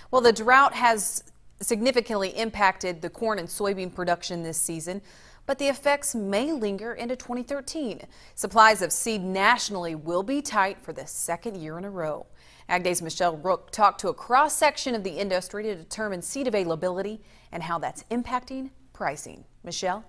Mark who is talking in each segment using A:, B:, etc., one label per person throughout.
A: Well, the drought has significantly impacted the corn and soybean production this season, but the effects may linger into 2013. Supplies of seed nationally will be tight for the second year in a row. AgDay's Michelle Rook talked to a cross-section of the industry to determine seed availability and how that's impacting pricing. Michelle?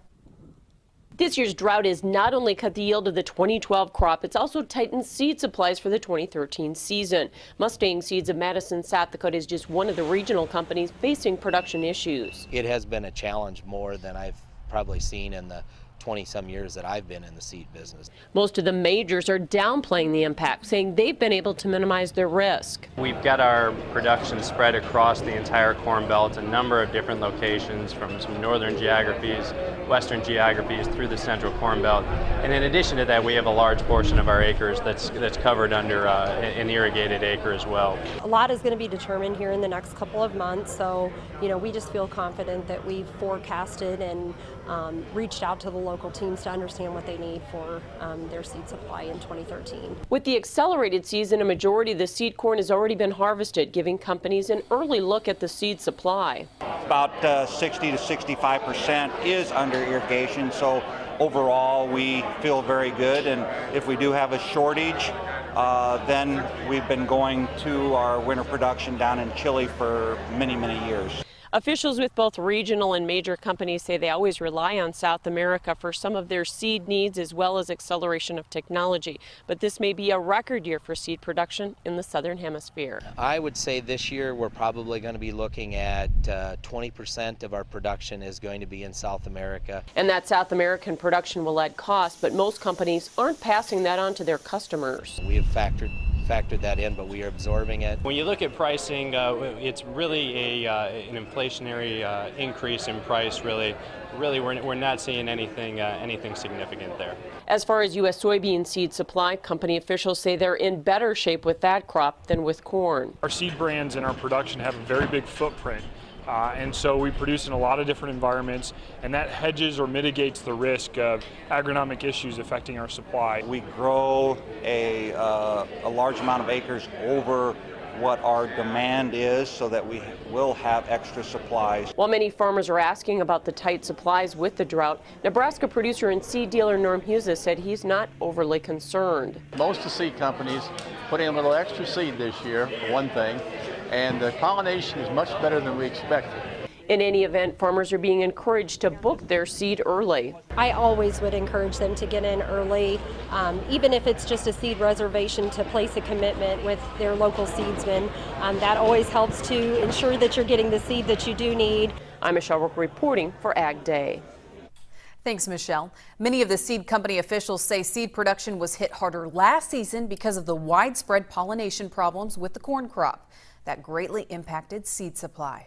B: This year's drought has not only cut the yield of the 2012 crop, it's also tightened seed supplies for the 2013 season. Mustang Seeds of Madison, South Dakota is just one of the regional companies facing production issues.
C: It has been a challenge more than I've probably seen in the 20-some years that I've been in the seed business.
B: Most of the majors are downplaying the impact, saying they've been able to minimize their risk.
D: We've got our production spread across the entire Corn Belt, a number of different locations from some northern geographies, western geographies through the central Corn Belt. And in addition to that, we have a large portion of our acres that's covered under an irrigated acre as well.
E: A lot is going to be determined here in the next couple of months, so we just feel confident that we've forecasted and reached out to the local teams to understand what they need for their seed supply in 2013.
B: With the accelerated season, a majority of the seed corn has already been harvested, giving companies an early look at the seed supply.
F: About 60 to 65% is under irrigation, so overall we feel very good, and if we do have a shortage, then we've been going to our winter production down in Chile for many years.
B: Officials with both regional and major companies say they always rely on South America for some of their seed needs as well as acceleration of technology. But this may be a record year for seed production in the southern hemisphere.
C: I would say this year we're probably going to be looking at 20% of our production is going to be in South America.
B: And that South American production will add cost, but most companies aren't passing that on to their customers.
C: We have factored that in, but we are absorbing it.
D: When you look at pricing, it's really an inflationary increase in price. Really, we're not seeing anything significant there.
B: As far as U.S. soybean seed supply, company officials say they're in better shape with that crop than with corn.
G: Our seed brands and our production have a very big footprint. And so we produce in a lot of different environments, and that hedges or mitigates the risk of agronomic issues affecting our supply.
F: We grow a large amount of acres over what our demand is so that we will have extra supplies.
B: While many farmers are asking about the tight supplies with the drought, Nebraska producer and seed dealer Norm Hughes said he's not overly concerned.
H: Most of the seed companies put in a little extra seed this year, for one thing, and the pollination is much better than we expected.
B: In any event, farmers are being encouraged to book their seed early.
E: I always would encourage them to get in early, even if it's just a seed reservation, to place a commitment with their local seedsman. That always helps to ensure that you're getting the seed that you do need.
B: I'm Michelle Rook reporting for AgDay.
A: Thanks, Michelle. Many of the seed company officials say seed production was hit harder last season because of the widespread pollination problems with the corn crop that greatly impacted seed supply.